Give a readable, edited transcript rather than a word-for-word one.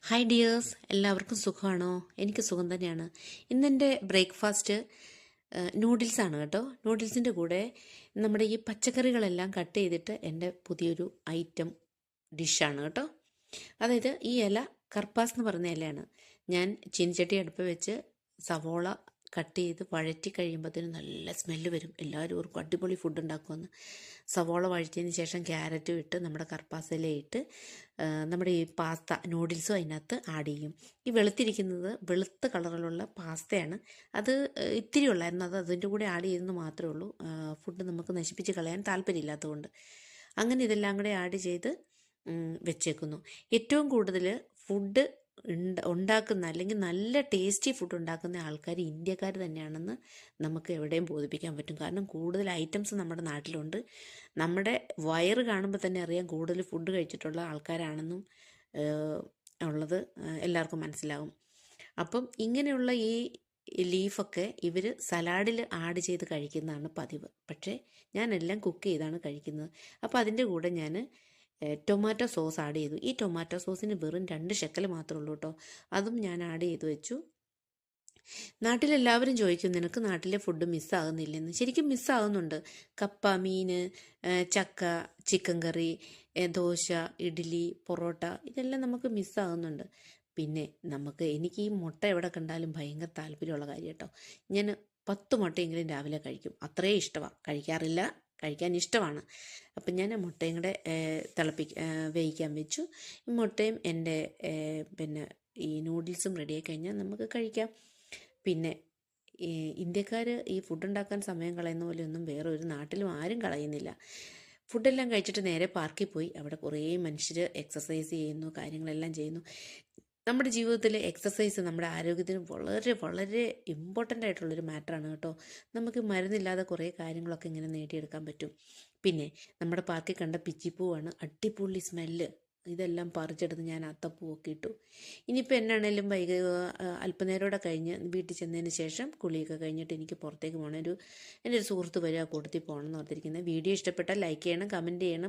Hi dears, എല്ലാവർക്കും സുഖമാണോ? എനിക്ക് സുഖം തന്നെയാണ്. ഇന്നെൻ്റെ ബ്രേക്ക്ഫാസ്റ്റ് നൂഡിൽസാണ് കേട്ടോ. നൂഡിൽസിൻ്റെ കൂടെ നമ്മുടെ ഈ പച്ചക്കറികളെല്ലാം കട്ട് ചെയ്തിട്ട് എൻ്റെ പുതിയൊരു ഐറ്റം ഡിഷാണ് കേട്ടോ. അതായത് ഈ ഇല കർപ്പാസ് എന്ന് പറയുന്ന ഇലയാണ്. ഞാൻ ചീനിച്ചട്ടി അടുപ്പ് വെച്ച് സവോള കട്ട് ചെയ്ത് വഴറ്റി കഴിയുമ്പോഴത്തേനും നല്ല സ്മെല്ല് വരും. എല്ലാവരും ഓർക്കും അടിപൊളി ഫുഡ് ഉണ്ടാക്കുമെന്ന്. സവോള വഴറ്റിയതിന് ശേഷം ക്യാരറ്റും ഇട്ട് നമ്മുടെ കർപ്പാസ് ഇലയിട്ട് നമ്മുടെ ഈ പാസ്ത നൂഡിൽസും അതിനകത്ത് ആഡ് ചെയ്യും. ഈ വെളുത്തിരിക്കുന്നത് വെളുത്ത കളറിലുള്ള പാസ്തയാണ്. അത് ഇത്തിരി ഉള്ളായിരുന്നു, അത് അതിൻ്റെ കൂടെ ആഡ് ചെയ്തെന്ന് മാത്രമേ ഉള്ളൂ. ഫുഡ് നമുക്ക് നശിപ്പിച്ച് കളയാൻ താല്പര്യമില്ലാത്തതുകൊണ്ട് അങ്ങനെ ഇതെല്ലാം കൂടെ ആഡ് ചെയ്ത് വെച്ചേക്കുന്നു. ഏറ്റവും കൂടുതൽ ഫുഡ് ഉണ്ടാക്കുന്ന അല്ലെങ്കിൽ നല്ല ടേസ്റ്റി ഫുഡ് ഉണ്ടാക്കുന്ന ആൾക്കാർ ഇന്ത്യക്കാർ തന്നെയാണെന്ന് നമുക്ക് എവിടെയും ബോധിപ്പിക്കാൻ പറ്റും. കാരണം കൂടുതൽ ഐറ്റംസ് നമ്മുടെ നാട്ടിലുണ്ട്. നമ്മുടെ വയറ് കാണുമ്പോൾ തന്നെ അറിയാം കൂടുതൽ ഫുഡ് കഴിച്ചിട്ടുള്ള ആൾക്കാരാണെന്നും ഉള്ളത് എല്ലാവർക്കും മനസ്സിലാകും. അപ്പം ഇങ്ങനെയുള്ള ഈ ലീഫൊക്കെ ഇവർ സലാഡിൽ ആഡ് ചെയ്ത് കഴിക്കുന്നതാണ് പതിവ്. പക്ഷേ ഞാനെല്ലാം കുക്ക് ചെയ്താണ് കഴിക്കുന്നത്. അപ്പോൾ അതിൻ്റെ കൂടെ ഞാൻ ടൊമാറ്റോ സോസ് ആഡ് ചെയ്തു. ഈ ടൊമാറ്റോ സോസിന് വെറും 2 ശക്കൽ മാത്രമേ ഉള്ളൂ കേട്ടോ. അതും ഞാൻ ആഡ് ചെയ്ത് വെച്ചു. നാട്ടിലെല്ലാവരും ചോദിക്കും നിനക്ക് നാട്ടിലെ ഫുഡ് മിസ്സാകുന്നില്ലെന്ന്. ശരിക്കും മിസ്സാകുന്നുണ്ട്. കപ്പ, മീൻ, ചക്ക, ചിക്കൻ കറി, ദോശ, ഇഡ്ഡലി, പൊറോട്ട ഇതെല്ലാം നമുക്ക് മിസ്സാകുന്നുണ്ട്. പിന്നെ എനിക്ക് ഈ മുട്ട എവിടെ കണ്ടാലും ഭയങ്കര താല്പര്യമുള്ള കാര്യം കേട്ടോ. ഞാൻ 10 മുട്ടയെങ്കിലും രാവിലെ കഴിക്കും. അത്രേ ഇഷ്ടമാണ്. കഴിക്കാറില്ല, കഴിക്കാൻ ഇഷ്ടമാണ്. അപ്പം ഞാൻ മുട്ടയും കൂടെ വേവിക്കാൻ വെച്ചു. ഈ മുട്ടയും എൻ്റെ പിന്നെ ഈ നൂഡിൽസും റെഡിയായി കഴിഞ്ഞാൽ നമുക്ക് കഴിക്കാം. പിന്നെ ഇന്ത്യക്കാർ ഈ ഫുഡ് ഉണ്ടാക്കാൻ സമയം കളയുന്ന പോലെയൊന്നും വേറെ ഒരു നാട്ടിലും ആരും കളയുന്നില്ല. ഫുഡെല്ലാം കഴിച്ചിട്ട് നേരെ പാർക്കിൽ പോയി അവിടെ കുറേ മനുഷ്യർ എക്സസൈസ് ചെയ്യുന്നു, കാര്യങ്ങളെല്ലാം ചെയ്യുന്നു. നമ്മുടെ ജീവിതത്തിൽ എക്സസൈസ് നമ്മുടെ ആരോഗ്യത്തിന് വളരെ വളരെ ഇമ്പോർട്ടൻ്റ് ആയിട്ടുള്ളൊരു മാറ്ററാണ് കേട്ടോ. നമുക്ക് മരുന്നില്ലാതെ കുറേ കാര്യങ്ങളൊക്കെ ഇങ്ങനെ നേടിയെടുക്കാൻ പറ്റും. പിന്നെ നമ്മുടെ പാർക്കിൽ കണ്ട പിച്ചിപ്പൂവാണ്, അടിപൊളി സ്മെല്ല്. ഇതെല്ലാം പറിച്ചെടുത്ത് ഞാൻ അത്തപ്പൂവൊക്കെ ഇട്ടു. ഇനിയിപ്പോൾ എന്നാണേലും അല്പനേരമൂടെ കഴിഞ്ഞ് വീട്ടിൽ ചെന്നതിന് ശേഷം കുളിയൊക്കെ കഴിഞ്ഞിട്ട് എനിക്ക് പുറത്തേക്ക് പോകണം. എൻ്റെ ഒരു സുഹൃത്ത് വരിക, കൂട്ടത്തിൽ പോകണം എന്ന് ഓർത്തിരിക്കുന്നത്. വീഡിയോ ഇഷ്ടപ്പെട്ടാൽ ലൈക്ക് ചെയ്യണം, കമൻറ്റ് ചെയ്യണം.